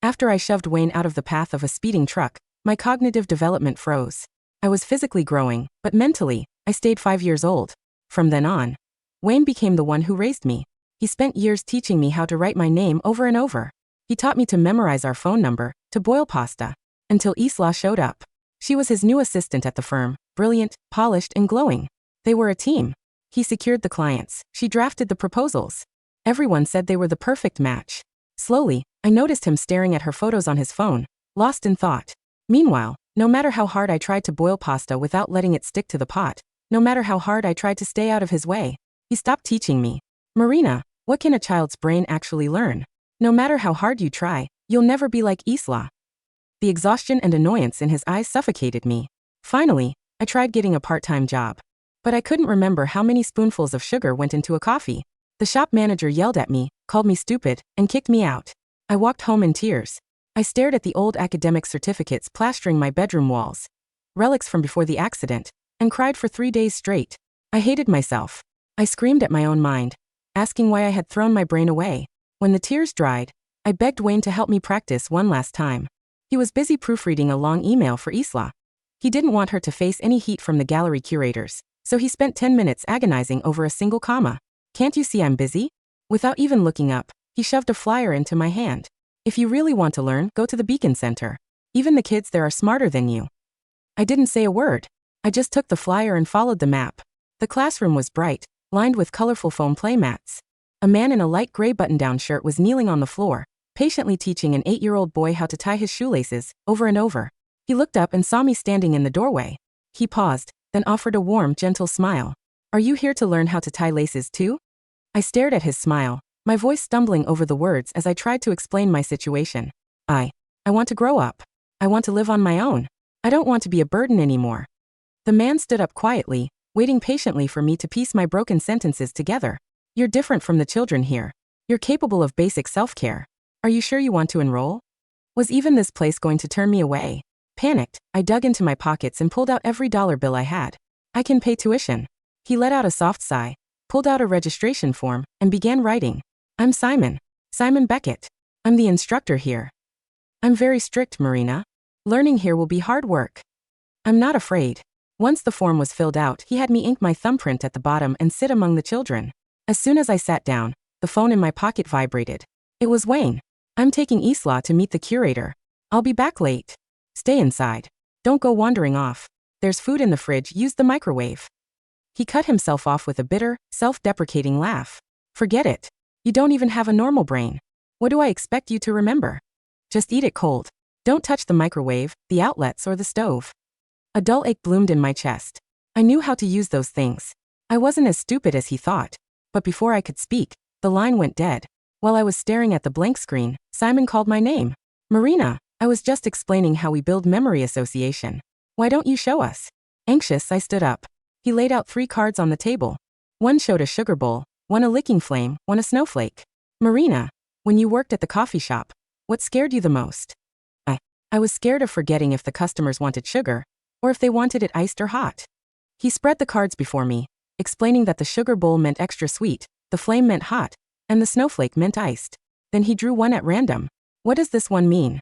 After I shoved Wayne out of the path of a speeding truck, my cognitive development froze. I was physically growing, but mentally, I stayed 5 years old. From then on, Wayne became the one who raised me. He spent years teaching me how to write my name over and over. He taught me to memorize our phone number, to boil pasta, until Isla showed up. She was his new assistant at the firm, brilliant, polished, and glowing. They were a team. He secured the clients. She drafted the proposals. Everyone said they were the perfect match. Slowly, I noticed him staring at her photos on his phone, lost in thought. Meanwhile, no matter how hard I tried to boil pasta without letting it stick to the pot, no matter how hard I tried to stay out of his way, he stopped teaching me. Marina, what can a child's brain actually learn? No matter how hard you try, you'll never be like Isla. The exhaustion and annoyance in his eyes suffocated me. Finally, I tried getting a part-time job. But I couldn't remember how many spoonfuls of sugar went into a coffee. The shop manager yelled at me, called me stupid, and kicked me out. I walked home in tears. I stared at the old academic certificates plastering my bedroom walls, relics from before the accident, and cried for 3 days straight. I hated myself. I screamed at my own mind, asking why I had thrown my brain away. When the tears dried, I begged Wayne to help me practice one last time. He was busy proofreading a long email for Isla. He didn't want her to face any heat from the gallery curators, so he spent 10 minutes agonizing over a single comma. Can't you see I'm busy? Without even looking up, he shoved a flyer into my hand. If you really want to learn, go to the Beacon Center. Even the kids there are smarter than you. I didn't say a word. I just took the flyer and followed the map. The classroom was bright, lined with colorful foam playmats. A man in a light gray button-down shirt was kneeling on the floor, patiently teaching an 8-year-old boy how to tie his shoelaces, over and over. He looked up and saw me standing in the doorway. He paused, then offered a warm, gentle smile. Are you here to learn how to tie laces too? I stared at his smile, my voice stumbling over the words as I tried to explain my situation. I want to grow up. I want to live on my own. I don't want to be a burden anymore. The man stood up quietly, waiting patiently for me to piece my broken sentences together. You're different from the children here. You're capable of basic self-care. Are you sure you want to enroll? Was even this place going to turn me away? Panicked, I dug into my pockets and pulled out every dollar bill I had. I can pay tuition. He let out a soft sigh, pulled out a registration form, and began writing. I'm Simon Beckett. I'm the instructor here. I'm very strict, Marina. Learning here will be hard work. I'm not afraid. Once the form was filled out, he had me ink my thumbprint at the bottom and sit among the children. As soon as I sat down, the phone in my pocket vibrated. It was Wayne. I'm taking Isla to meet the curator. I'll be back late. Stay inside. Don't go wandering off. There's food in the fridge, use the microwave. He cut himself off with a bitter, self-deprecating laugh. Forget it. You don't even have a normal brain. What do I expect you to remember? Just eat it cold. Don't touch the microwave, the outlets, or the stove. A dull ache bloomed in my chest. I knew how to use those things. I wasn't as stupid as he thought. But before I could speak, the line went dead. While I was staring at the blank screen, Simon called my name. Marina, I was just explaining how we build memory association. Why don't you show us? Anxious, I stood up. He laid out 3 cards on the table. One showed a sugar bowl, one a licking flame, one a snowflake. Marina, when you worked at the coffee shop, what scared you the most? I was scared of forgetting if the customers wanted sugar, or if they wanted it iced or hot. He spread the cards before me, explaining that the sugar bowl meant extra sweet, the flame meant hot, and the snowflake meant iced. Then he drew one at random. What does this one mean?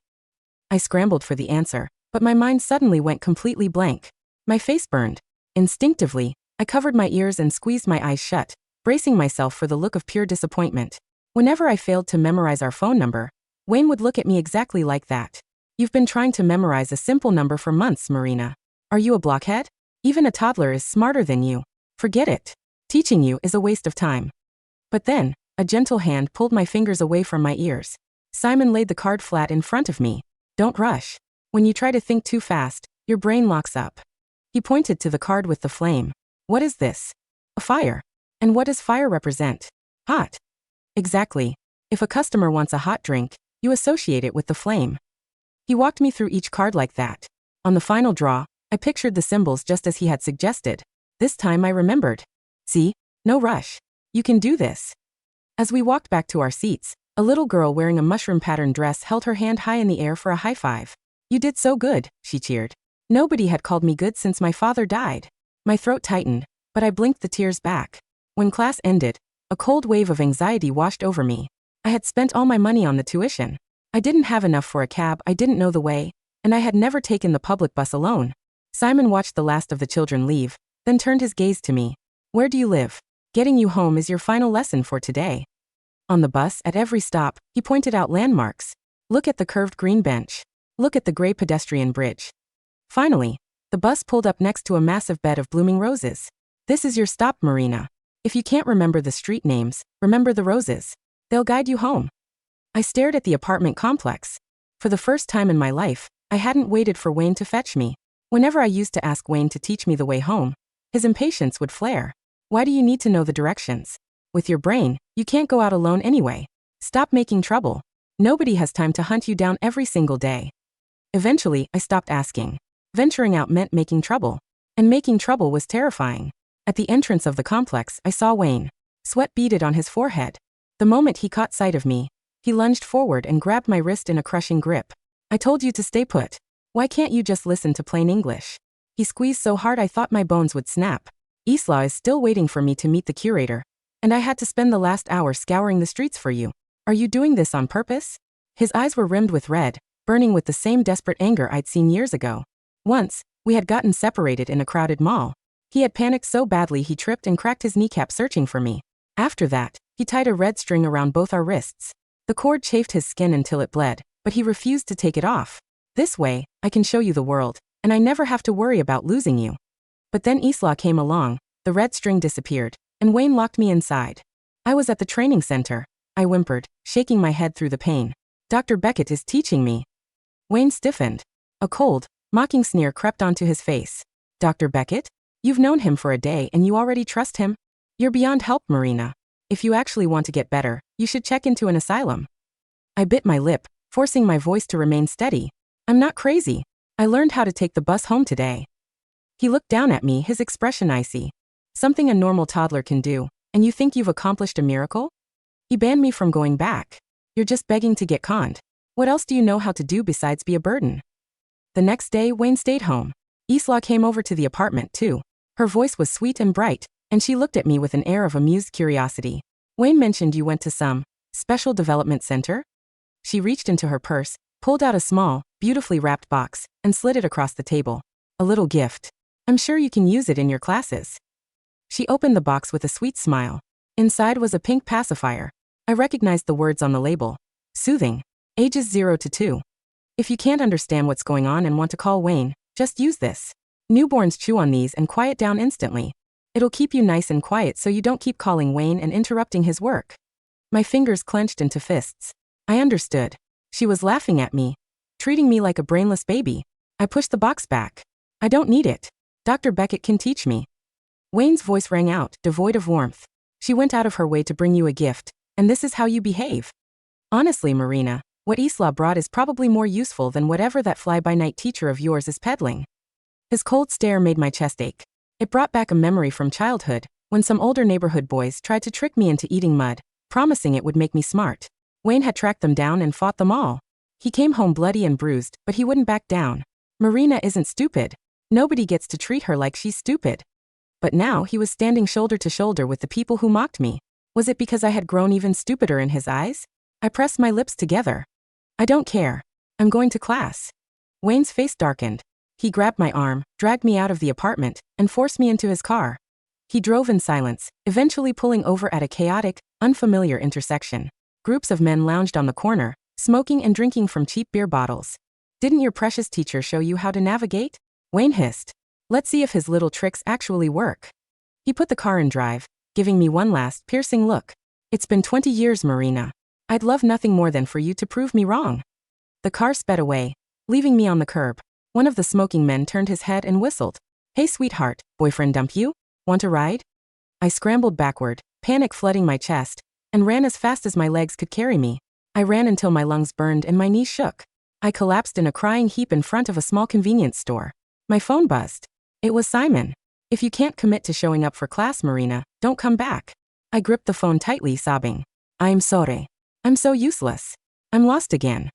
I scrambled for the answer, but my mind suddenly went completely blank. My face burned. Instinctively, I covered my ears and squeezed my eyes shut, bracing myself for the look of pure disappointment. Whenever I failed to memorize our phone number, Wayne would look at me exactly like that. You've been trying to memorize a simple number for months, Marina. Are you a blockhead? Even a toddler is smarter than you. Forget it. Teaching you is a waste of time. But then, a gentle hand pulled my fingers away from my ears. Simon laid the card flat in front of me. Don't rush. When you try to think too fast, your brain locks up. He pointed to the card with the flame. What is this? A fire. And what does fire represent? Hot. Exactly. If a customer wants a hot drink, you associate it with the flame. He walked me through each card like that. On the final draw, I pictured the symbols just as he had suggested. This time I remembered. See? No rush. You can do this. As we walked back to our seats, a little girl wearing a mushroom-patterned dress held her hand high in the air for a high five. You did so good, she cheered. Nobody had called me good since my father died. My throat tightened, but I blinked the tears back. When class ended, a cold wave of anxiety washed over me. I had spent all my money on the tuition. I didn't have enough for a cab, I didn't know the way, and I had never taken the public bus alone. Simon watched the last of the children leave, then turned his gaze to me. Where do you live? Getting you home is your final lesson for today. On the bus, at every stop, he pointed out landmarks. Look at the curved green bench. Look at the gray pedestrian bridge. Finally, the bus pulled up next to a massive bed of blooming roses. This is your stop, Marina. If you can't remember the street names, remember the roses. They'll guide you home. I stared at the apartment complex. For the first time in my life, I hadn't waited for Wayne to fetch me. Whenever I used to ask Wayne to teach me the way home, his impatience would flare. Why do you need to know the directions? With your brain, you can't go out alone anyway. Stop making trouble. Nobody has time to hunt you down every single day. Eventually, I stopped asking. Venturing out meant making trouble. And making trouble was terrifying. At the entrance of the complex, I saw Wayne. Sweat beaded on his forehead. The moment he caught sight of me, he lunged forward and grabbed my wrist in a crushing grip. I told you to stay put. Why can't you just listen to plain English? He squeezed so hard I thought my bones would snap. Isla is still waiting for me to meet the curator, and I had to spend the last hour scouring the streets for you. Are you doing this on purpose? His eyes were rimmed with red, burning with the same desperate anger I'd seen years ago. Once, we had gotten separated in a crowded mall. He had panicked so badly he tripped and cracked his kneecap searching for me. After that, he tied a red string around both our wrists. The cord chafed his skin until it bled, but he refused to take it off. This way, I can show you the world, and I never have to worry about losing you. But then Isla came along, the red string disappeared, and Wayne locked me inside. I was at the training center. I whimpered, shaking my head through the pain. Dr. Beckett is teaching me. Wayne stiffened. A cold, mocking sneer crept onto his face. Dr. Beckett? You've known him for a day and you already trust him? You're beyond help, Marina. If you actually want to get better, you should check into an asylum. I bit my lip, forcing my voice to remain steady. I'm not crazy. I learned how to take the bus home today. He looked down at me, his expression icy. Something a normal toddler can do, and you think you've accomplished a miracle? He banned me from going back. You're just begging to get conned. What else do you know how to do besides be a burden? The next day, Wayne stayed home. Isla came over to the apartment too. Her voice was sweet and bright, and she looked at me with an air of amused curiosity. Wayne mentioned you went to some special development center? She reached into her purse, pulled out a small, beautifully wrapped box, and slid it across the table. A little gift. I'm sure you can use it in your classes. She opened the box with a sweet smile. Inside was a pink pacifier. I recognized the words on the label. Soothing. Ages 0 to 2. If you can't understand what's going on and want to call Wayne, just use this. Newborns chew on these and quiet down instantly. It'll keep you nice and quiet so you don't keep calling Wayne and interrupting his work. My fingers clenched into fists. I understood. She was laughing at me, treating me like a brainless baby. I pushed the box back. I don't need it. Dr. Beckett can teach me. Wayne's voice rang out, devoid of warmth. She went out of her way to bring you a gift, and this is how you behave. Honestly, Marina, what Isla brought is probably more useful than whatever that fly-by-night teacher of yours is peddling. His cold stare made my chest ache. It brought back a memory from childhood, when some older neighborhood boys tried to trick me into eating mud, promising it would make me smart. Wayne had tracked them down and fought them all. He came home bloody and bruised, but he wouldn't back down. Marina isn't stupid. Nobody gets to treat her like she's stupid. But now he was standing shoulder to shoulder with the people who mocked me. Was it because I had grown even stupider in his eyes? I pressed my lips together. I don't care. I'm going to class. Wayne's face darkened. He grabbed my arm, dragged me out of the apartment, and forced me into his car. He drove in silence, eventually pulling over at a chaotic, unfamiliar intersection. Groups of men lounged on the corner, smoking and drinking from cheap beer bottles. Didn't your precious teacher show you how to navigate? Wayne hissed. Let's see if his little tricks actually work. He put the car in drive, giving me one last, piercing look. It's been 20 years, Marina. I'd love nothing more than for you to prove me wrong. The car sped away, leaving me on the curb. One of the smoking men turned his head and whistled. Hey sweetheart, boyfriend dump you? Want a ride? I scrambled backward, panic flooding my chest, and ran as fast as my legs could carry me. I ran until my lungs burned and my knees shook. I collapsed in a crying heap in front of a small convenience store. My phone buzzed. It was Simon. If you can't commit to showing up for class, Marina, don't come back. I gripped the phone tightly, sobbing. I'm sorry. I'm so useless. I'm lost again.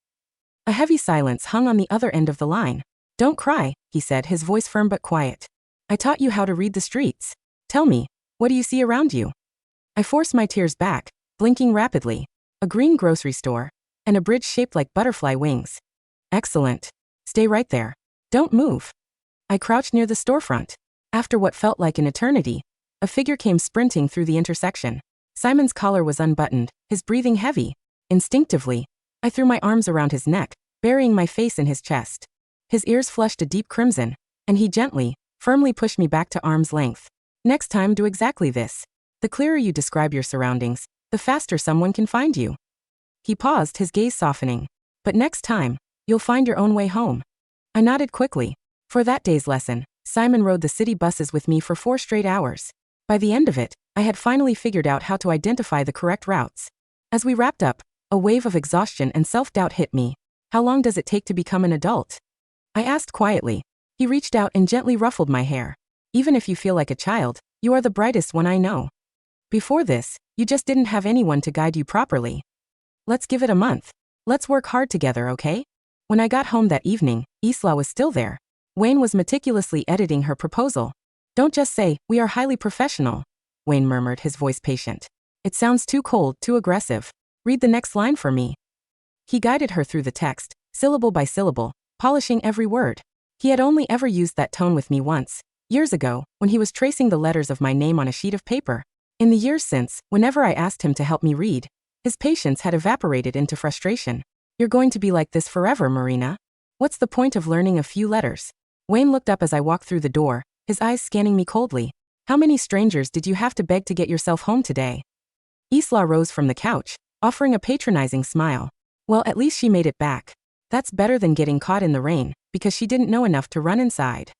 A heavy silence hung on the other end of the line. Don't cry, he said, his voice firm but quiet. I taught you how to read the streets. Tell me, what do you see around you? I forced my tears back, blinking rapidly. A green grocery store. and a bridge shaped like butterfly wings. Excellent. Stay right there. Don't move. I crouched near the storefront. After what felt like an eternity, a figure came sprinting through the intersection. Simon's collar was unbuttoned, his breathing heavy. Instinctively, I threw my arms around his neck, burying my face in his chest. His ears flushed a deep crimson, and he gently, firmly pushed me back to arm's length. Next time, do exactly this. The clearer you describe your surroundings, the faster someone can find you. He paused, his gaze softening. But next time, you'll find your own way home. I nodded quickly. For that day's lesson, Simon rode the city buses with me for 4 straight hours. By the end of it, I had finally figured out how to identify the correct routes. As we wrapped up, a wave of exhaustion and self-doubt hit me. How long does it take to become an adult? I asked quietly. He reached out and gently ruffled my hair. Even if you feel like a child, you are the brightest one I know. Before this, you just didn't have anyone to guide you properly. Let's give it a month. Let's work hard together, okay? When I got home that evening, Isla was still there. Wayne was meticulously editing her proposal. Don't just say, we are highly professional, Wayne murmured, his voice patient. It sounds too cold, too aggressive. Read the next line for me. He guided her through the text, syllable by syllable, polishing every word. He had only ever used that tone with me once, years ago, when he was tracing the letters of my name on a sheet of paper. In the years since, whenever I asked him to help me read, his patience had evaporated into frustration. You're going to be like this forever, Marina. What's the point of learning a few letters? Wayne looked up as I walked through the door, his eyes scanning me coldly. How many strangers did you have to beg to get yourself home today? Isla rose from the couch, offering a patronizing smile. Well, at least she made it back. That's better than getting caught in the rain, because she didn't know enough to run inside.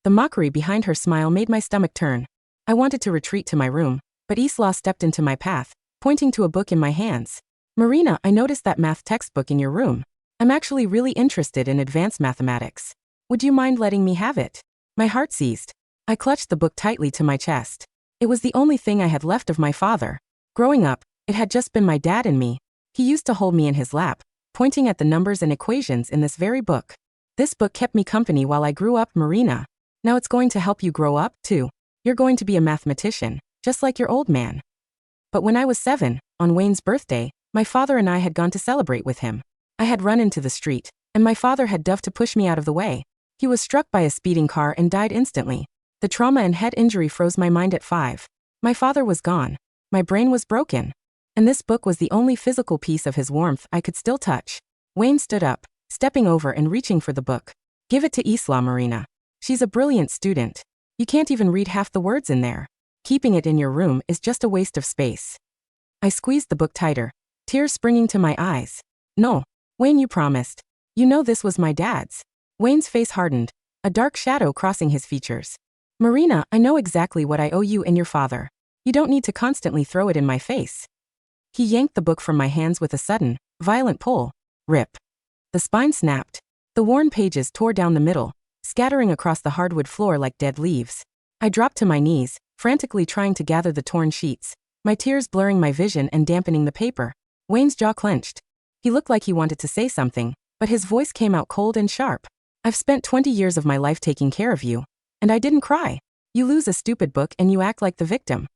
The mockery behind her smile made my stomach turn. I wanted to retreat to my room, but Isla stepped into my path, pointing to a book in my hands. Marina, I noticed that math textbook in your room. I'm actually really interested in advanced mathematics. Would you mind letting me have it? My heart seized. I clutched the book tightly to my chest. It was the only thing I had left of my father. Growing up, it had just been my dad and me. He used to hold me in his lap, pointing at the numbers and equations in this very book. This book kept me company while I grew up, Marina. Now it's going to help you grow up, too. You're going to be a mathematician, just like your old man. But when I was 7, on Wayne's birthday, my father and I had gone to celebrate with him. I had run into the street, and my father had dove to push me out of the way. He was struck by a speeding car and died instantly. The trauma and head injury froze my mind at 5. My father was gone. My brain was broken. And this book was the only physical piece of his warmth I could still touch. Wayne stood up, stepping over and reaching for the book. Give it to Isla, Marina. She's a brilliant student. You can't even read half the words in there. Keeping it in your room is just a waste of space. I squeezed the book tighter, tears springing to my eyes. No, Wayne, you promised. You know this was my dad's. Wayne's face hardened, a dark shadow crossing his features. Marina, I know exactly what I owe you and your father. You don't need to constantly throw it in my face. He yanked the book from my hands with a sudden, violent pull. Rip. The spine snapped. The worn pages tore down the middle, scattering across the hardwood floor like dead leaves. I dropped to my knees, frantically trying to gather the torn sheets, my tears blurring my vision and dampening the paper. Wayne's jaw clenched. He looked like he wanted to say something, but his voice came out cold and sharp. I've spent 20 years of my life taking care of you, and I didn't cry. You lose a stupid book and you act like the victim.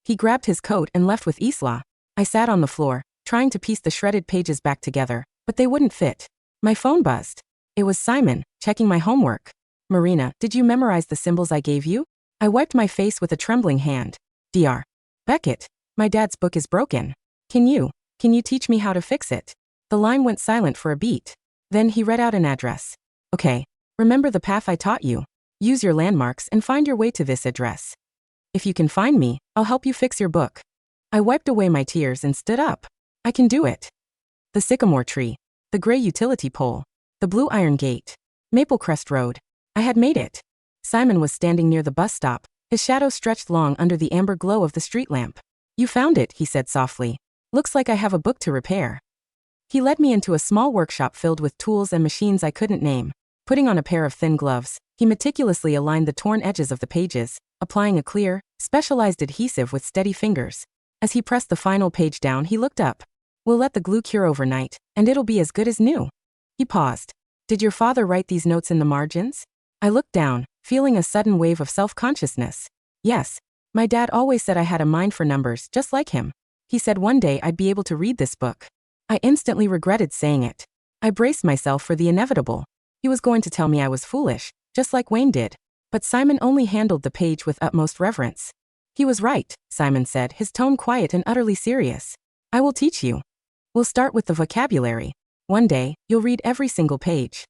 He grabbed his coat and left with Isla. I sat on the floor, trying to piece the shredded pages back together, but they wouldn't fit. My phone buzzed. It was Simon, checking my homework. Marina, did you memorize the symbols I gave you? I wiped my face with a trembling hand. Dr. Beckett, my dad's book is broken. Can you teach me how to fix it? The line went silent for a beat. Then he read out an address. Okay, remember the path I taught you. Use your landmarks and find your way to this address. If you can find me, I'll help you fix your book. I wiped away my tears and stood up. I can do it. The sycamore tree, the gray utility pole, the blue iron gate, Maplecrest Road. I had made it. Simon was standing near the bus stop, his shadow stretched long under the amber glow of the street lamp. You found it, he said softly. Looks like I have a book to repair. He led me into a small workshop filled with tools and machines I couldn't name. Putting on a pair of thin gloves, he meticulously aligned the torn edges of the pages, applying a clear, specialized adhesive with steady fingers. As he pressed the final page down, he looked up. We'll let the glue cure overnight, and it'll be as good as new. He paused. Did your father write these notes in the margins? I looked down, feeling a sudden wave of self-consciousness. Yes. My dad always said I had a mind for numbers, just like him. He said one day I'd be able to read this book. I instantly regretted saying it. I braced myself for the inevitable. He was going to tell me I was foolish, just like Wayne did. But Simon only handled the page with utmost reverence. He was right, Simon said, his tone quiet and utterly serious. I will teach you. We'll start with the vocabulary. One day, you'll read every single page.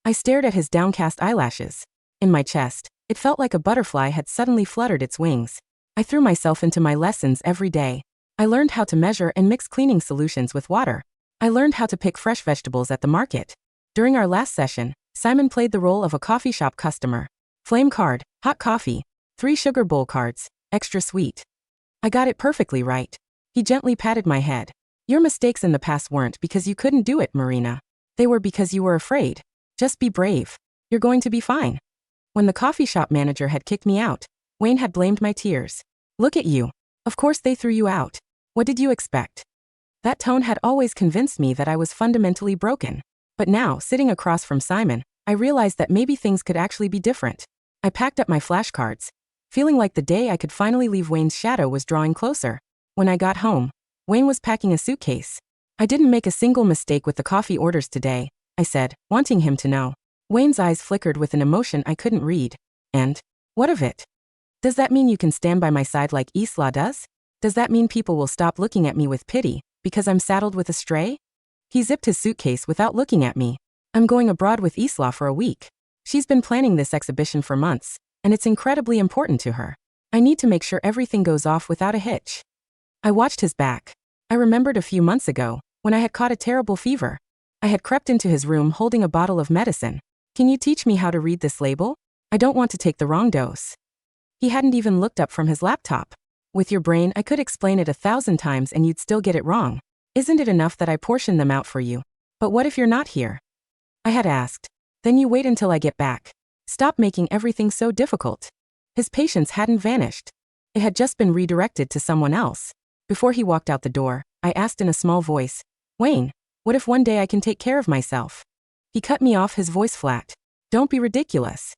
I stared at his downcast eyelashes. In my chest, it felt like a butterfly had suddenly fluttered its wings. I threw myself into my lessons every day. I learned how to measure and mix cleaning solutions with water. I learned how to pick fresh vegetables at the market. During our last session, Simon played the role of a coffee shop customer. Flame card, hot coffee, 3 sugar bowl cards, extra sweet. I got it perfectly right. He gently patted my head. Your mistakes in the past weren't because you couldn't do it, Marina. They were because you were afraid. Just be brave. You're going to be fine. When the coffee shop manager had kicked me out, Wayne had blamed my tears. Look at you. Of course they threw you out. What did you expect? That tone had always convinced me that I was fundamentally broken. But now, sitting across from Simon, I realized that maybe things could actually be different. I packed up my flashcards, feeling like the day I could finally leave Wayne's shadow was drawing closer. When I got home, Wayne was packing a suitcase. I didn't make a single mistake with the coffee orders today, I said, wanting him to know. Wayne's eyes flickered with an emotion I couldn't read. And what of it? Does that mean you can stand by my side like Isla does? Does that mean people will stop looking at me with pity because I'm saddled with a stray? He zipped his suitcase without looking at me. I'm going abroad with Isla for a week. She's been planning this exhibition for months, and it's incredibly important to her. I need to make sure everything goes off without a hitch. I watched his back. I remembered a few months ago, when I had caught a terrible fever. I had crept into his room holding a bottle of medicine. Can you teach me how to read this label? I don't want to take the wrong dose. He hadn't even looked up from his laptop. With your brain, I could explain it 1,000 times and you'd still get it wrong. Isn't it enough that I portion them out for you? But what if you're not here? I had asked. Then you wait until I get back. Stop making everything so difficult. His patience hadn't vanished. It had just been redirected to someone else. Before he walked out the door, I asked in a small voice, Wayne, what if one day I can take care of myself? He cut me off, his voice flat. Don't be ridiculous.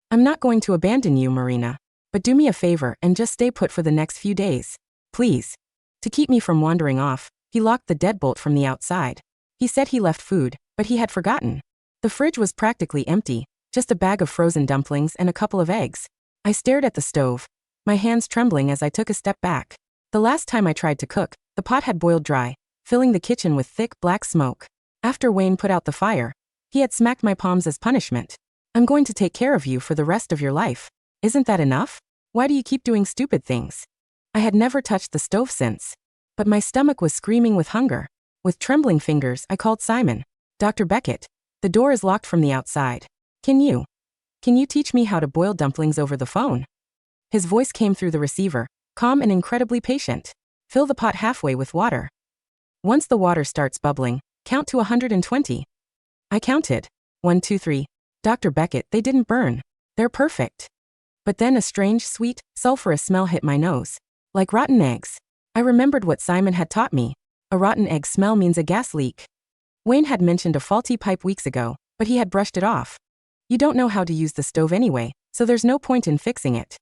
I'm not going to abandon you, Marina. But do me a favor and just stay put for the next few days. Please. To keep me from wandering off, he locked the deadbolt from the outside. He said he left food, but he had forgotten. The fridge was practically empty, just a bag of frozen dumplings and a couple of eggs. I stared at the stove, my hands trembling as I took a step back. The last time I tried to cook, the pot had boiled dry, filling the kitchen with thick, black smoke. After Wayne put out the fire, he had smacked my palms as punishment. I'm going to take care of you for the rest of your life. Isn't that enough? Why do you keep doing stupid things? I had never touched the stove since. But my stomach was screaming with hunger. With trembling fingers, I called Simon. Dr. Beckett, the door is locked from the outside. Can you teach me how to boil dumplings over the phone? His voice came through the receiver, calm and incredibly patient. Fill the pot halfway with water. Once the water starts bubbling, count to 120. I counted. 1, 2, 3. Dr. Beckett, they didn't burn. They're perfect. But then a strange, sweet, sulfurous smell hit my nose. Like rotten eggs. I remembered what Simon had taught me. A rotten egg smell means a gas leak. Wayne had mentioned a faulty pipe weeks ago, but he had brushed it off. You don't know how to use the stove anyway, so there's no point in fixing it.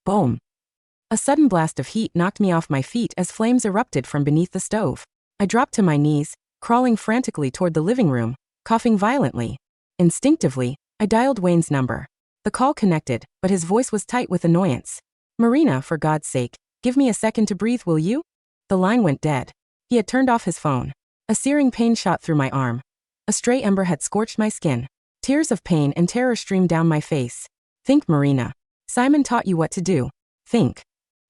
Boom. A sudden blast of heat knocked me off my feet as flames erupted from beneath the stove. I dropped to my knees, crawling frantically toward the living room, coughing violently. Instinctively, I dialed Wayne's number. The call connected, but his voice was tight with annoyance. Marina, for God's sake, give me a second to breathe, will you? The line went dead. He had turned off his phone. A searing pain shot through my arm. A stray ember had scorched my skin. Tears of pain and terror streamed down my face. Think, Marina. Simon taught you what to do. Think.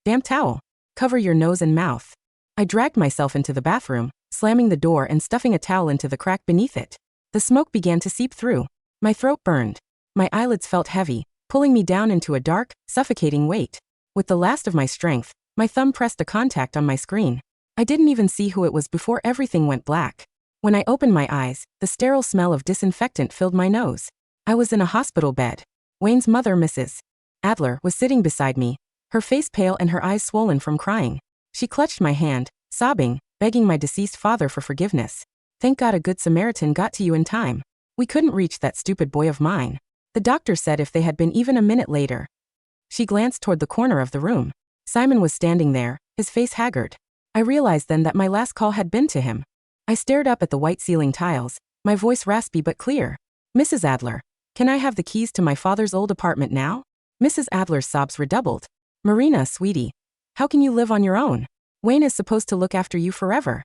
Damp towel. Cover your nose and mouth. I dragged myself into the bathroom, slamming the door and stuffing a towel into the crack beneath it. The smoke began to seep through. My throat burned. My eyelids felt heavy, pulling me down into a dark, suffocating weight. With the last of my strength, my thumb pressed a contact on my screen. I didn't even see who it was before everything went black. When I opened my eyes, the sterile smell of disinfectant filled my nose. I was in a hospital bed. Wayne's mother, Mrs. Adler, was sitting beside me, her face pale and her eyes swollen from crying. She clutched my hand, sobbing, begging my deceased father for forgiveness. Thank God a good Samaritan got to you in time. We couldn't reach that stupid boy of mine. The doctor said if they had been even a minute later. She glanced toward the corner of the room. Simon was standing there, his face haggard. I realized then that my last call had been to him. I stared up at the white ceiling tiles, my voice raspy but clear. Mrs. Adler, can I have the keys to my father's old apartment now? Mrs. Adler's sobs redoubled. Marina, sweetie, how can you live on your own? Wayne is supposed to look after you forever.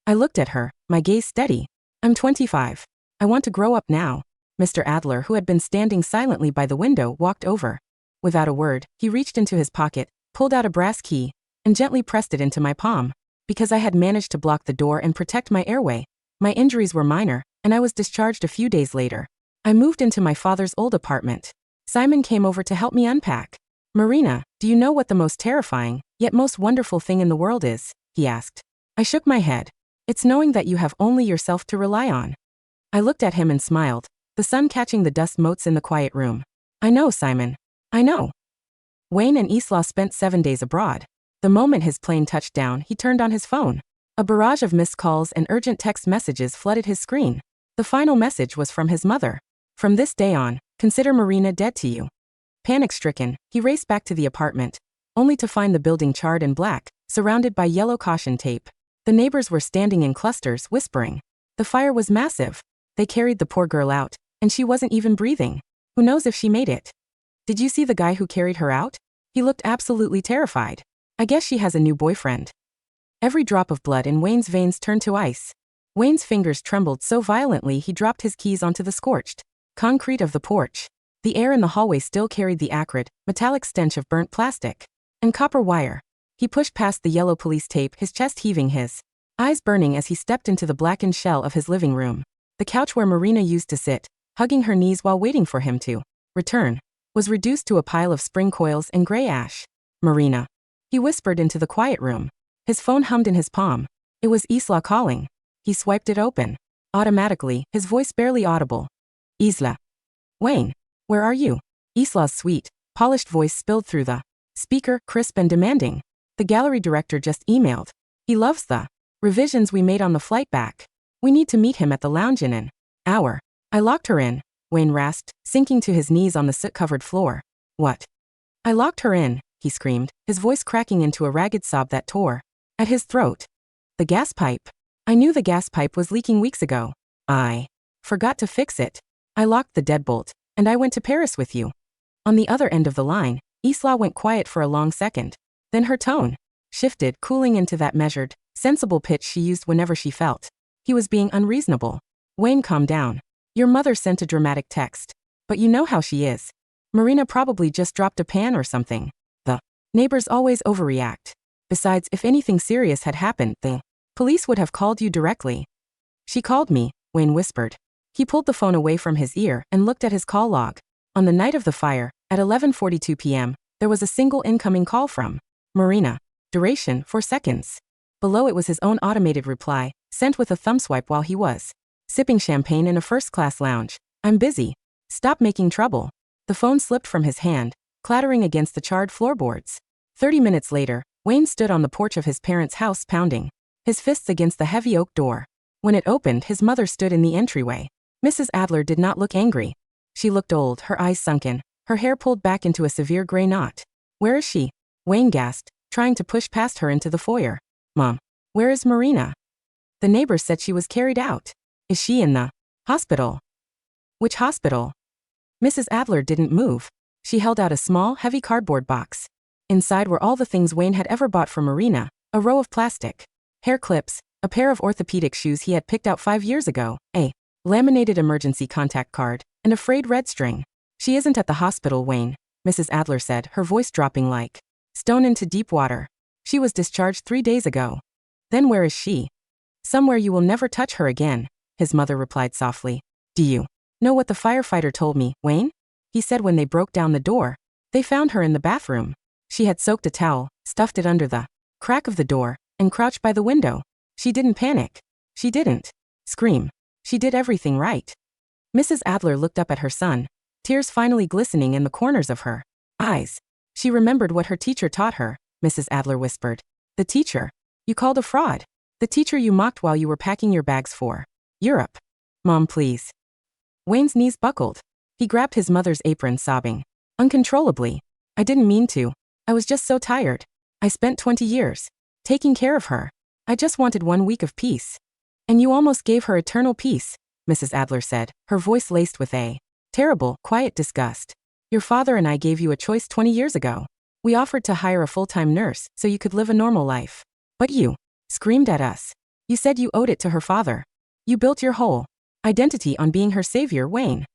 I looked at her, my gaze steady. I'm 25. I want to grow up now. Mr. Adler, who had been standing silently by the window, walked over. Without a word, he reached into his pocket, pulled out a brass key, and gently pressed it into my palm. Because I had managed to block the door and protect my airway, my injuries were minor, and I was discharged a few days later. I moved into my father's old apartment. Simon came over to help me unpack. Marina, do you know what the most terrifying, yet most wonderful thing in the world is? He asked. I shook my head. It's knowing that you have only yourself to rely on. I looked at him and smiled, the sun catching the dust motes in the quiet room. I know, Simon. I know. Wayne and Isla spent 7 days abroad. The moment his plane touched down, he turned on his phone. A barrage of missed calls and urgent text messages flooded his screen. The final message was from his mother. From this day on, consider Marina dead to you. Panic-stricken, he raced back to the apartment, only to find the building charred and black, surrounded by yellow caution tape. The neighbors were standing in clusters, whispering. The fire was massive. They carried the poor girl out, and she wasn't even breathing. Who knows if she made it? Did you see the guy who carried her out? He looked absolutely terrified. I guess she has a new boyfriend. Every drop of blood in Wayne's veins turned to ice. Wayne's fingers trembled so violently he dropped his keys onto the scorched concrete of the porch. The air in the hallway still carried the acrid, metallic stench of burnt plastic and copper wire. He pushed past the yellow police tape, his chest heaving, his eyes burning as he stepped into the blackened shell of his living room. The couch where Marina used to sit, hugging her knees while waiting for him to return, was reduced to a pile of spring coils and gray ash. Marina. He whispered into the quiet room. His phone hummed in his palm. It was Isla calling. He swiped it open. Automatically, his voice barely audible. Isla. Wayne. Where are you? Isla's sweet, polished voice spilled through the speaker, crisp and demanding. The gallery director just emailed. He loves the revisions we made on the flight back. We need to meet him at the lounge in an hour. I locked her in, Wayne rasped, sinking to his knees on the soot-covered floor. What? I locked her in, he screamed, his voice cracking into a ragged sob that tore at his throat. The gas pipe. I knew the gas pipe was leaking weeks ago. I forgot to fix it. I locked the deadbolt, and I went to Paris with you. On the other end of the line, Isla went quiet for a long second. Then her tone shifted, cooling into that measured, sensible pitch she used whenever she felt he was being unreasonable. Wayne, calm down. Your mother sent a dramatic text. But you know how she is. Marina probably just dropped a pan or something. The neighbors always overreact. Besides, if anything serious had happened, the police would have called you directly. She called me, Wayne whispered. He pulled the phone away from his ear and looked at his call log. On the night of the fire, at 11:42 p.m., there was a single incoming call from Marina. Duration, 4 seconds. Below it was his own automated reply, sent with a thumb swipe while he was sipping champagne in a first-class lounge. I'm busy. Stop making trouble. The phone slipped from his hand, clattering against the charred floorboards. 30 minutes later, Wayne stood on the porch of his parents' house, pounding his fists against the heavy oak door. When it opened, his mother stood in the entryway. Mrs. Adler did not look angry. She looked old, her eyes sunken, her hair pulled back into a severe gray knot. Where is she? Wayne gasped, trying to push past her into the foyer. Mom, where is Marina? The neighbors said she was carried out. Is she in the hospital? Which hospital? Mrs. Adler didn't move. She held out a small, heavy cardboard box. Inside were all the things Wayne had ever bought for Marina, a row of plastic hair clips, a pair of orthopedic shoes he had picked out 5 years ago, a laminated emergency contact card, and a frayed red string. She isn't at the hospital, Wayne, Mrs. Adler said, her voice dropping like stone into deep water. She was discharged 3 days ago. Then where is she? Somewhere you will never touch her again, his mother replied softly. Do you know what the firefighter told me, Wayne? He said when they broke down the door, they found her in the bathroom. She had soaked a towel, stuffed it under the crack of the door, and crouched by the window. She didn't panic. She didn't scream. She did everything right. Mrs. Adler looked up at her son, tears finally glistening in the corners of her eyes. She remembered what her teacher taught her, Mrs. Adler whispered. The teacher you called a fraud. The teacher you mocked while you were packing your bags for Europe. Mom, please. Wayne's knees buckled. He grabbed his mother's apron, sobbing uncontrollably. I didn't mean to. I was just so tired. I spent 20 years taking care of her. I just wanted 1 week of peace. And you almost gave her eternal peace, Mrs. Adler said, her voice laced with a terrible, quiet disgust. Your father and I gave you a choice 20 years ago. We offered to hire a full-time nurse so you could live a normal life. But you screamed at us. You said you owed it to her father. You built your whole identity on being her savior, Wayne.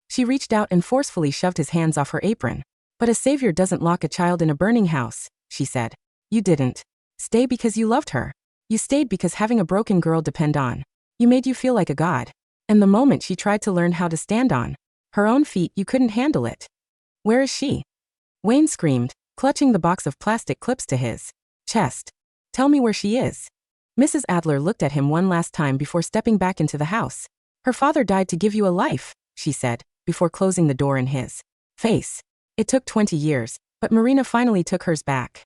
She reached out and forcefully shoved his hands off her apron. But a savior doesn't lock a child in a burning house, she said. You didn't stay because you loved her. You stayed because having a broken girl depend on you made you feel like a god. And the moment she tried to learn how to stand on her own feet, you couldn't handle it. Where is she? Wayne screamed, clutching the box of plastic clips to his chest. Tell me where she is. Mrs. Adler looked at him one last time before stepping back into the house. Her father died to give you a life, she said, before closing the door in his face. It took 20 years, but Marina finally took hers back.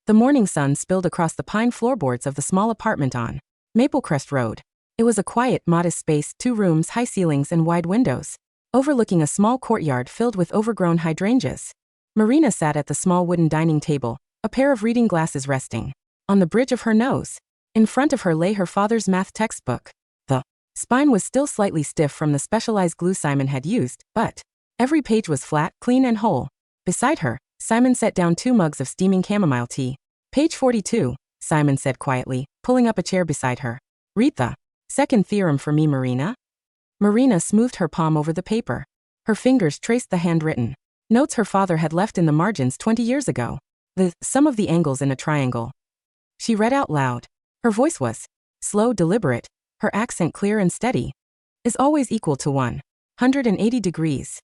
The morning sun spilled across the pine floorboards of the small apartment on Maplecrest Road. It was a quiet, modest space, 2 rooms, high ceilings and wide windows, overlooking a small courtyard filled with overgrown hydrangeas. Marina sat at the small wooden dining table, a pair of reading glasses resting on the bridge of her nose. In front of her lay her father's math textbook. The spine was still slightly stiff from the specialized glue Simon had used, but every page was flat, clean and whole. Beside her, Simon set down 2 mugs of steaming chamomile tea. Page 42, Simon said quietly, pulling up a chair beside her. Read the second theorem for me, Marina. Marina smoothed her palm over the paper. Her fingers traced the handwritten notes her father had left in the margins 20 years ago. The sum of the angles in a triangle. She read out loud. Her voice was slow, deliberate, her accent clear and steady. Is always equal to 180 degrees.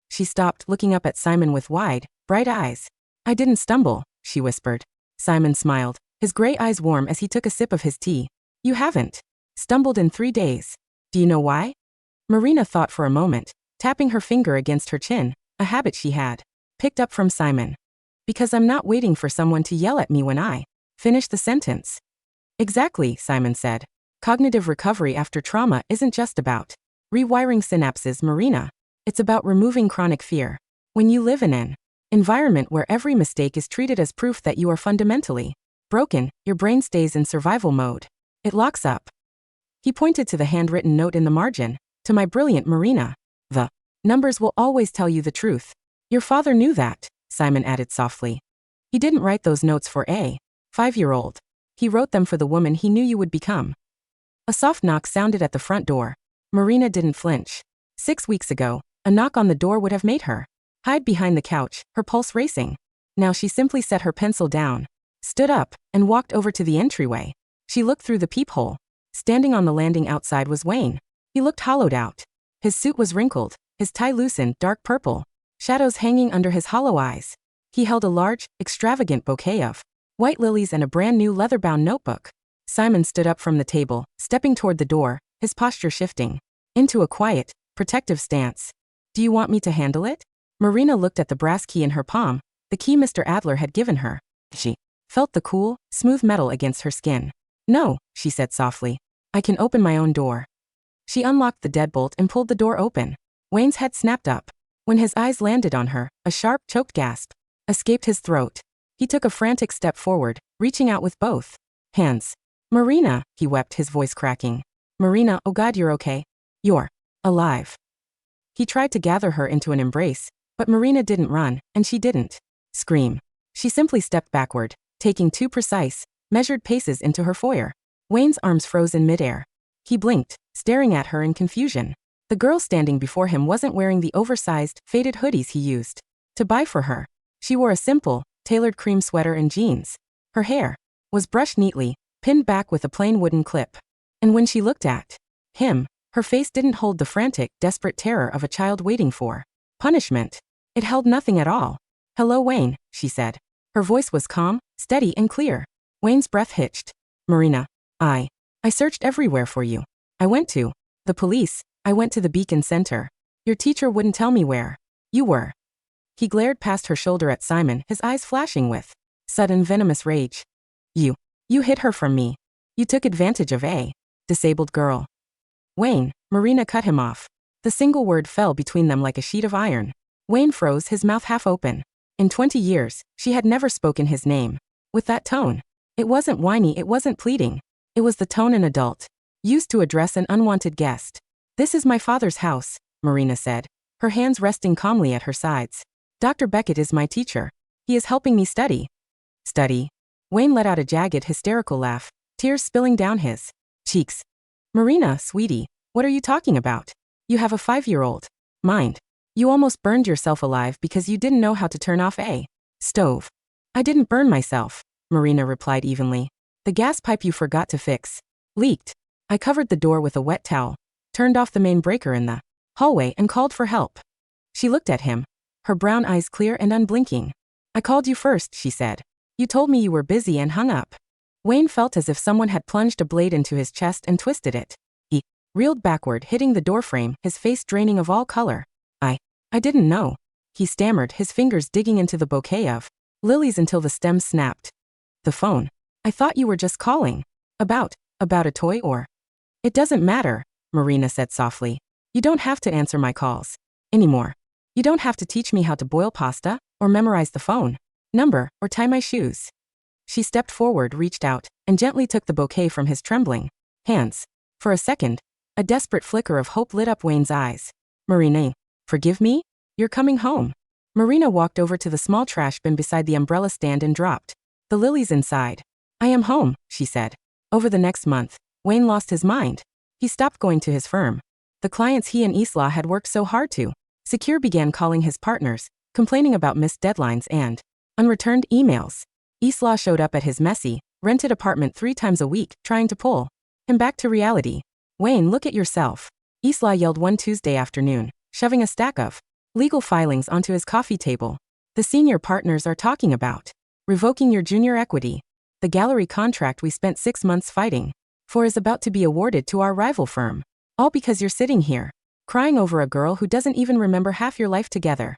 She stopped, looking up at Simon with wide, bright eyes. I didn't stumble, she whispered. Simon smiled, his gray eyes warm as he took a sip of his tea. You haven't stumbled in 3 days. Do you know why? Marina thought for a moment, tapping her finger against her chin, a habit she had picked up from Simon. Because I'm not waiting for someone to yell at me when I finish the sentence. Exactly, Simon said. Cognitive recovery after trauma isn't just about rewiring synapses, Marina. It's about removing chronic fear. When you live in an environment where every mistake is treated as proof that you are fundamentally broken, your brain stays in survival mode. It locks up. He pointed to the handwritten note in the margin. To my brilliant Marina. The numbers will always tell you the truth. Your father knew that, Simon added softly. He didn't write those notes for a 5-year-old. He wrote them for the woman he knew you would become. A soft knock sounded at the front door. Marina didn't flinch. 6 weeks ago, a knock on the door would have made her hide behind the couch, her pulse racing. Now she simply set her pencil down, stood up, and walked over to the entryway. She looked through the peephole. Standing on the landing outside was Wayne. He looked hollowed out. His suit was wrinkled, his tie loosened, dark purple, shadows hanging under his hollow eyes. He held a large, extravagant bouquet of white lilies and a brand new leather-bound notebook. Simon stood up from the table, stepping toward the door, his posture shifting into a quiet, protective stance. Do you want me to handle it? Marina looked at the brass key in her palm, the key Mr. Adler had given her. She felt the cool, smooth metal against her skin. No, she said softly. I can open my own door. She unlocked the deadbolt and pulled the door open. Wayne's head snapped up. When his eyes landed on her, a sharp, choked gasp escaped his throat. He took a frantic step forward, reaching out with both hands. Marina, he wept, his voice cracking. Marina, oh God, you're okay. You're alive. He tried to gather her into an embrace, but Marina didn't run, and she didn't scream. She simply stepped backward, taking 2 precise, measured paces into her foyer. Wayne's arms froze in midair. He blinked, staring at her in confusion. The girl standing before him wasn't wearing the oversized, faded hoodies he used to buy for her. She wore a simple, tailored cream sweater and jeans. Her hair was brushed neatly, pinned back with a plain wooden clip. And when she looked at him, her face didn't hold the frantic, desperate terror of a child waiting for punishment. It held nothing at all. Hello, Wayne, she said. Her voice was calm, steady and clear. Wayne's breath hitched. Marina, I searched everywhere for you. I went to the police. I went to the Beacon Center. Your teacher wouldn't tell me where you were. He glared past her shoulder at Simon, his eyes flashing with sudden venomous rage. You hid her from me. You took advantage of a disabled girl. Wayne, Marina cut him off. The single word fell between them like a sheet of iron. Wayne froze, his mouth half open. In 20 years, she had never spoken his name with that tone. It wasn't whiny, it wasn't pleading. It was the tone an adult used to address an unwanted guest. This is my father's house, Marina said, her hands resting calmly at her sides. Dr. Beckett is my teacher. He is helping me study. Study? Wayne let out a jagged, hysterical laugh, tears spilling down his cheeks. Marina, sweetie, what are you talking about? You have a 5-year-old mind. You almost burned yourself alive because you didn't know how to turn off a stove. I didn't burn myself, Marina replied evenly. The gas pipe you forgot to fix leaked. I covered the door with a wet towel, turned off the main breaker in the hallway and called for help. She looked at him, her brown eyes clear and unblinking. I called you first, she said. You told me you were busy and hung up. Wayne felt as if someone had plunged a blade into his chest and twisted it. He reeled backward, hitting the doorframe, his face draining of all color. I didn't know. He stammered, his fingers digging into the bouquet of lilies until the stems snapped. The phone. I thought you were just calling. About a toy or? It doesn't matter, Marina said softly. You don't have to answer my calls anymore. You don't have to teach me how to boil pasta, or memorize the phone number, or tie my shoes. She stepped forward, reached out, and gently took the bouquet from his trembling hands. For a second, a desperate flicker of hope lit up Wayne's eyes. Marina, forgive me? You're coming home. Marina walked over to the small trash bin beside the umbrella stand and dropped the lilies inside. I am home, she said. Over the next month, Wayne lost his mind. He stopped going to his firm. The clients he and Isla had worked so hard to secure began calling his partners, complaining about missed deadlines and unreturned emails. Isla showed up at his messy, rented apartment 3 times a week, trying to pull him back to reality. Wayne, look at yourself, Isla yelled one Tuesday afternoon, shoving a stack of legal filings onto his coffee table. The senior partners are talking about revoking your junior equity. The gallery contract we spent 6 months fighting for is about to be awarded to our rival firm. All because you're sitting here, crying over a girl who doesn't even remember half your life together.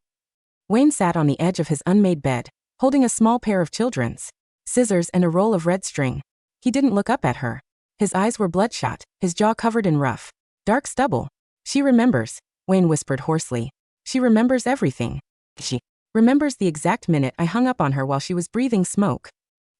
Wayne sat on the edge of his unmade bed, holding a small pair of children's scissors and a roll of red string. He didn't look up at her. His eyes were bloodshot, his jaw covered in rough, dark stubble. She remembers, Wayne whispered hoarsely. She remembers everything. She remembers the exact minute I hung up on her while she was breathing smoke.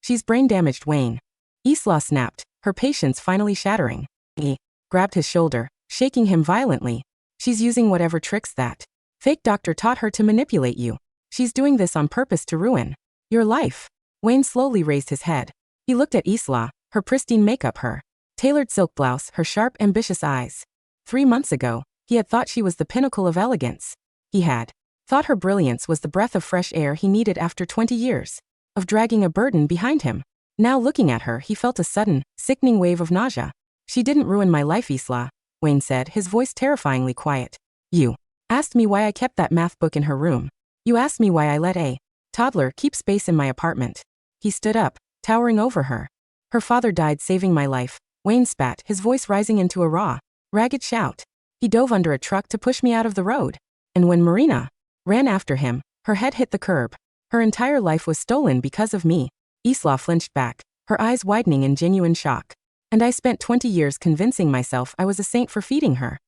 She's brain damaged, Wayne. Isla snapped, her patience finally shattering. He grabbed his shoulder, shaking him violently. She's using whatever tricks that fake doctor taught her to manipulate you. She's doing this on purpose to ruin your life. Wayne slowly raised his head. He looked at Isla, her pristine makeup, her tailored silk blouse, her sharp, ambitious eyes. 3 months ago, he had thought she was the pinnacle of elegance. He had thought her brilliance was the breath of fresh air he needed after 20 years of dragging a burden behind him. Now looking at her, he felt a sudden, sickening wave of nausea. She didn't ruin my life, Isla, Wayne said, his voice terrifyingly quiet. You asked me why I kept that math book in her room. You asked me why I let a toddler keep space in my apartment. He stood up, towering over her. Her father died saving my life, Wayne spat, his voice rising into a raw, ragged shout. He dove under a truck to push me out of the road. And when Marina ran after him, her head hit the curb. Her entire life was stolen because of me. Isla flinched back, her eyes widening in genuine shock. And I spent 20 years convincing myself I was a saint for feeding her.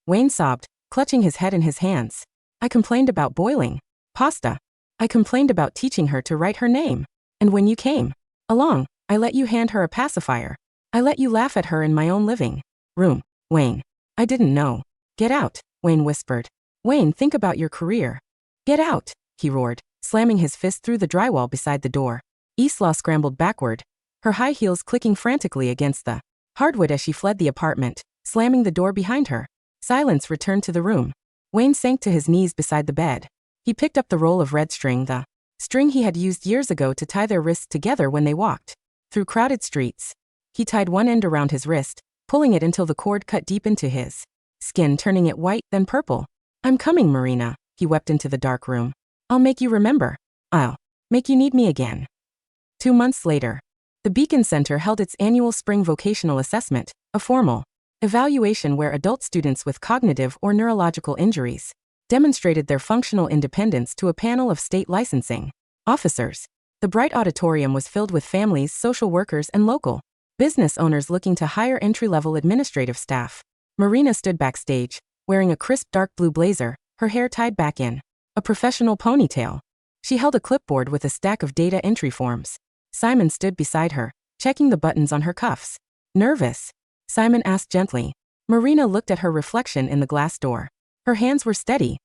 Wayne sobbed, clutching his head in his hands. I complained about boiling pasta. I complained about teaching her to write her name. And when you came along, I let you hand her a pacifier. I let you laugh at her in my own living room. Wayne, I didn't know. Get out, Wayne whispered. Wayne, think about your career. Get out, he roared, slamming his fist through the drywall beside the door. Isla scrambled backward, her high heels clicking frantically against the hardwood as she fled the apartment, slamming the door behind her. Silence returned to the room. Wayne sank to his knees beside the bed. He picked up the roll of red string, the string he had used years ago to tie their wrists together when they walked through crowded streets. He tied one end around his wrist, pulling it until the cord cut deep into his skin, turning it white, then purple. I'm coming, Marina, he wept into the dark room. I'll make you remember. I'll make you need me again. 2 months later, the Beacon Center held its annual spring vocational assessment, a formal evaluation where adult students with cognitive or neurological injuries demonstrated their functional independence to a panel of state licensing officers. The bright auditorium was filled with families, social workers, and local business owners looking to hire entry-level administrative staff. Marina stood backstage, wearing a crisp dark blue blazer, her hair tied back in a professional ponytail. She held a clipboard with a stack of data entry forms. Simon stood beside her, checking the buttons on her cuffs. Nervous? Simon asked gently. Marina looked at her reflection in the glass door. Her hands were steady.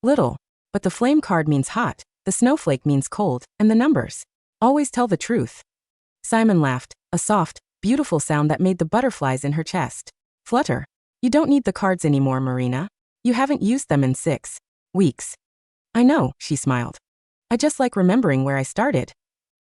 Little. But the flame card means hot, the snowflake means cold, and the numbers always tell the truth. Simon laughed, a soft, beautiful sound that made the butterflies in her chest flutter. You don't need the cards anymore, Marina. You haven't used them in 6 weeks. I know, she smiled. I just like remembering where I started.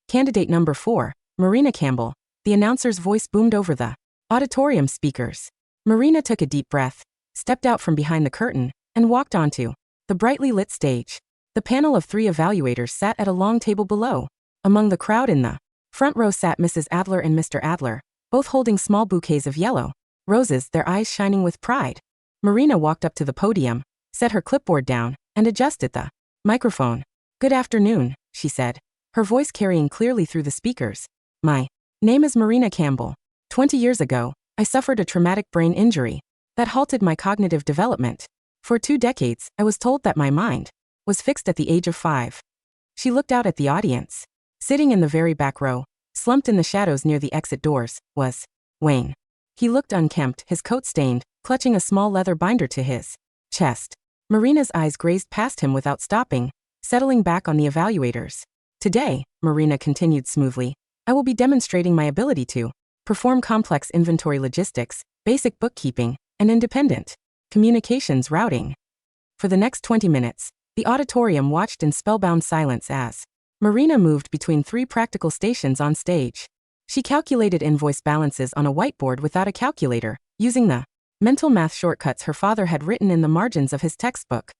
Candidate number 4, Marina Campbell. The announcer's voice boomed over the auditorium speakers. Marina took a deep breath, stepped out from behind the curtain, and walked onto the brightly lit stage. The panel of 3 evaluators sat at a long table below. Among the crowd in the front row sat Mrs. Adler and Mr. Adler, both holding small bouquets of yellow roses, their eyes shining with pride. Marina walked up to the podium, set her clipboard down, and adjusted the microphone. Good afternoon, she said, her voice carrying clearly through the speakers. My name is Marina Campbell. 20 years ago, I suffered a traumatic brain injury that halted my cognitive development. For 2 decades, I was told that my mind was fixed at the age of 5. She looked out at the audience. Sitting in the very back row, slumped in the shadows near the exit doors, was Wayne. He looked unkempt, his coat stained, clutching a small leather binder to his chest. Marina's eyes grazed past him without stopping, settling back on the evaluators. Today, Marina continued smoothly, I will be demonstrating my ability to perform complex inventory logistics, basic bookkeeping, and independent communications routing. For the next 20 minutes, the auditorium watched in spellbound silence as Marina moved between 3 practical stations on stage. She calculated invoice balances on a whiteboard without a calculator, using the mental math shortcuts her father had written in the margins of his textbook.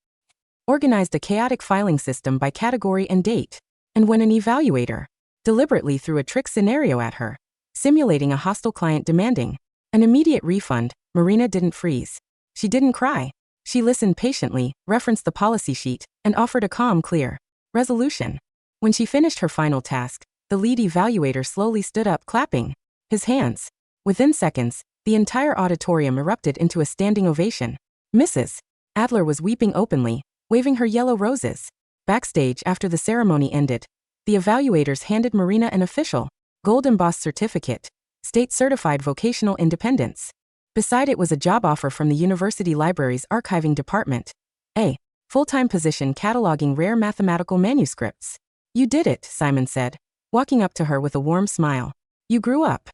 Organized a chaotic filing system by category and date. And when an evaluator deliberately threw a trick scenario at her, simulating a hostile client demanding an immediate refund, Marina didn't freeze. She didn't cry. She listened patiently, referenced the policy sheet, and offered a calm, clear resolution. When she finished her final task, the lead evaluator slowly stood up, clapping his hands. Within seconds, the entire auditorium erupted into a standing ovation. Mrs. Adler was weeping openly, waving her yellow roses. Backstage, after the ceremony ended, the evaluators handed Marina an official, gold-embossed certificate, state-certified vocational independence. Beside it was a job offer from the university library's archiving department. A full-time position cataloging rare mathematical manuscripts. You did it, Simon said, walking up to her with a warm smile. You grew up.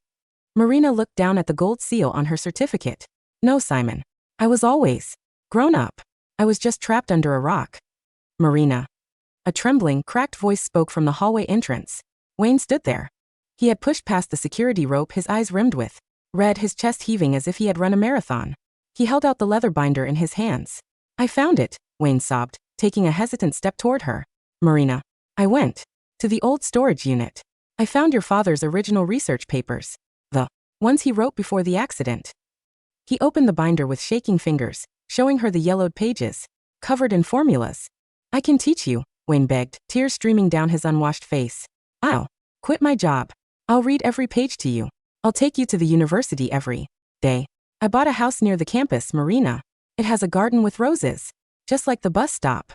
Marina looked down at the gold seal on her certificate. No, Simon. I was always grown up. I was just trapped under a rock. Marina. A trembling, cracked voice spoke from the hallway entrance. Wayne stood there. He had pushed past the security rope, his eyes rimmed with red, his chest heaving as if he had run a marathon. He held out the leather binder in his hands. I found it, Wayne sobbed, taking a hesitant step toward her. Marina. I went to the old storage unit. I found your father's original research papers. The ones he wrote before the accident. He opened the binder with shaking fingers, showing her the yellowed pages, covered in formulas. I can teach you, Wayne begged, tears streaming down his unwashed face. I'll quit my job. I'll read every page to you. I'll take you to the university every day. I bought a house near the campus, Marina. It has a garden with roses, just like the bus stop.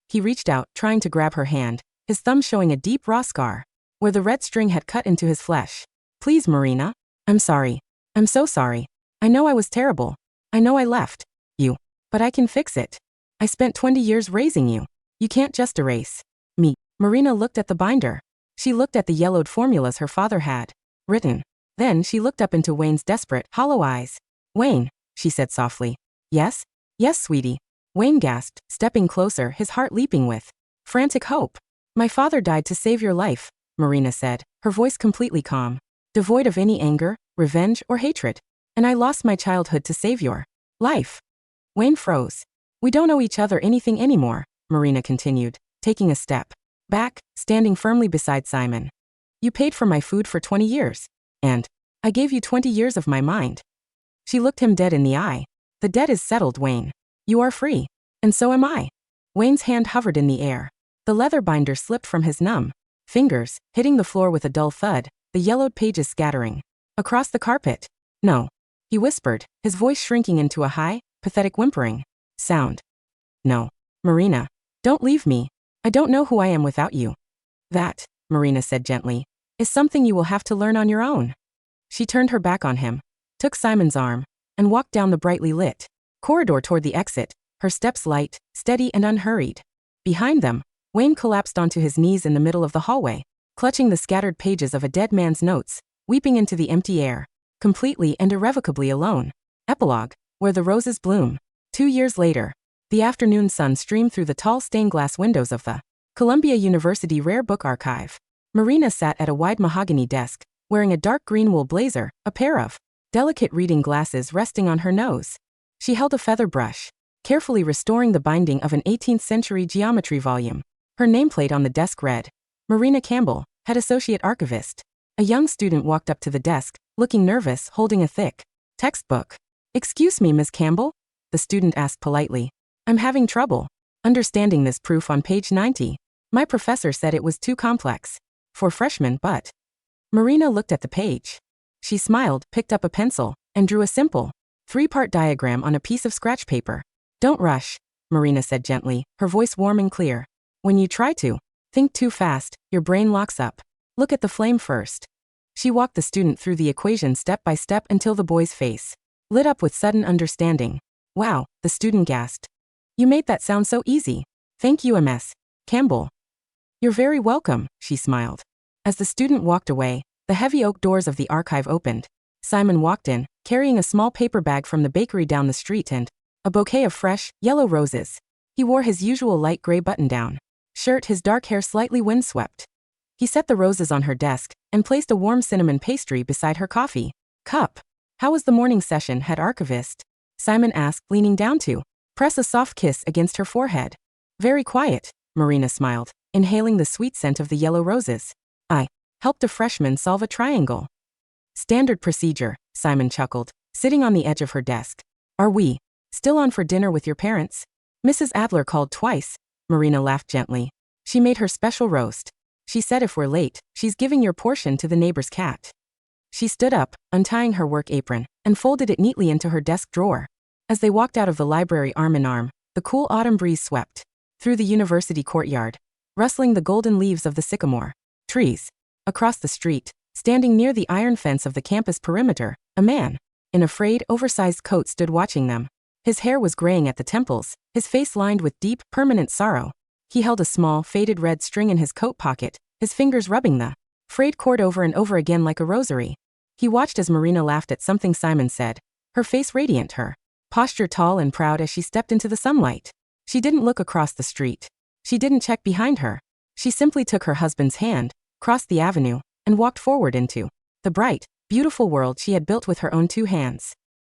He reached out, trying to grab her hand, his thumb showing a deep raw scar, where the red string had cut into his flesh. Please, Marina. I'm sorry. I'm so sorry. I know I was terrible. I know I left you. But I can fix it. I spent 20 years raising you. You can't just erase me. Marina looked at the binder. She looked at the yellowed formulas her father had written. Then she looked up into Wayne's desperate, hollow eyes. Wayne, she said softly. Yes? Yes, sweetie. Wayne gasped, stepping closer, his heart leaping with frantic hope. My father died to save your life, Marina said, her voice completely calm, devoid of any anger, revenge, or hatred. And I lost my childhood to save your life. Wayne froze. We don't owe each other anything anymore, Marina continued, taking a step back, standing firmly beside Simon. You paid for my food for 20 years. And I gave you 20 years of my mind. She looked him dead in the eye. The debt is settled, Wayne. You are free. And so am I. Wayne's hand hovered in the air. The leather binder slipped from his numb fingers, hitting the floor with a dull thud, the yellowed pages scattering across the carpet. No, he whispered, his voice shrinking into a high, pathetic whimpering sound. No, Marina. Don't leave me. I don't know who I am without you. That, Marina said gently, is something you will have to learn on your own. She turned her back on him. took Simon's arm, and walked down the brightly lit corridor toward the exit, her steps light, steady, and unhurried. Behind them, Wayne collapsed onto his knees in the middle of the hallway, clutching the scattered pages of a dead man's notes, weeping into the empty air, completely and irrevocably alone. Epilogue, where the roses bloom. 2 years later, the afternoon sun streamed through the tall stained glass windows of the Columbia University Rare Book Archive. Marina sat at a wide mahogany desk, wearing a dark green wool blazer, a pair of delicate reading glasses resting on her nose. She held a feather brush, carefully restoring the binding of an 18th-century geometry volume. Her nameplate on the desk read, Marina Campbell, Head Associate Archivist. A young student walked up to the desk, looking nervous, holding a thick textbook. "Excuse me, Miss Campbell?" the student asked politely. "I'm having trouble understanding this proof on page 90. My professor said it was too complex for freshmen, but..." Marina looked at the page. She smiled, picked up a pencil, and drew a simple 3-part diagram on a piece of scratch paper. "Don't rush," Marina said gently, her voice warm and clear. "When you try to think too fast, your brain locks up. Look at the flame first." She walked the student through the equation step by step until the boy's face lit up with sudden understanding. "Wow," the student gasped. "You made that sound so easy. Thank you, Ms. Campbell." "You're very welcome," she smiled. As the student walked away, the heavy oak doors of the archive opened. Simon walked in, carrying a small paper bag from the bakery down the street and a bouquet of fresh, yellow roses. He wore his usual light gray button-down shirt, his dark hair slightly windswept. He set the roses on her desk and placed a warm cinnamon pastry beside her coffee cup. "How was the morning session, head archivist?" Simon asked, leaning down to press a soft kiss against her forehead. "Very quiet," Marina smiled, inhaling the sweet scent of the yellow roses. "I helped a freshman solve a triangle." "Standard procedure," Simon chuckled, sitting on the edge of her desk. "Are we still on for dinner with your parents?" "Mrs. Adler called twice," Marina laughed gently. "She made her special roast. She said if we're late, she's giving your portion to the neighbor's cat." She stood up, untying her work apron, and folded it neatly into her desk drawer. As they walked out of the library arm in arm, the cool autumn breeze swept through the university courtyard, rustling the golden leaves of the sycamore trees. Across the street, standing near the iron fence of the campus perimeter, a man in a frayed, oversized coat stood watching them. His hair was graying at the temples, his face lined with deep, permanent sorrow. He held a small, faded red string in his coat pocket, his fingers rubbing the frayed cord over and over again like a rosary. He watched as Marina laughed at something Simon said, her face radiant, her posture tall and proud as she stepped into the sunlight. She didn't look across the street. She didn't check behind her. She simply took her husband's hand, crossed the avenue, and walked forward into the bright, beautiful world she had built with her own 2 hands.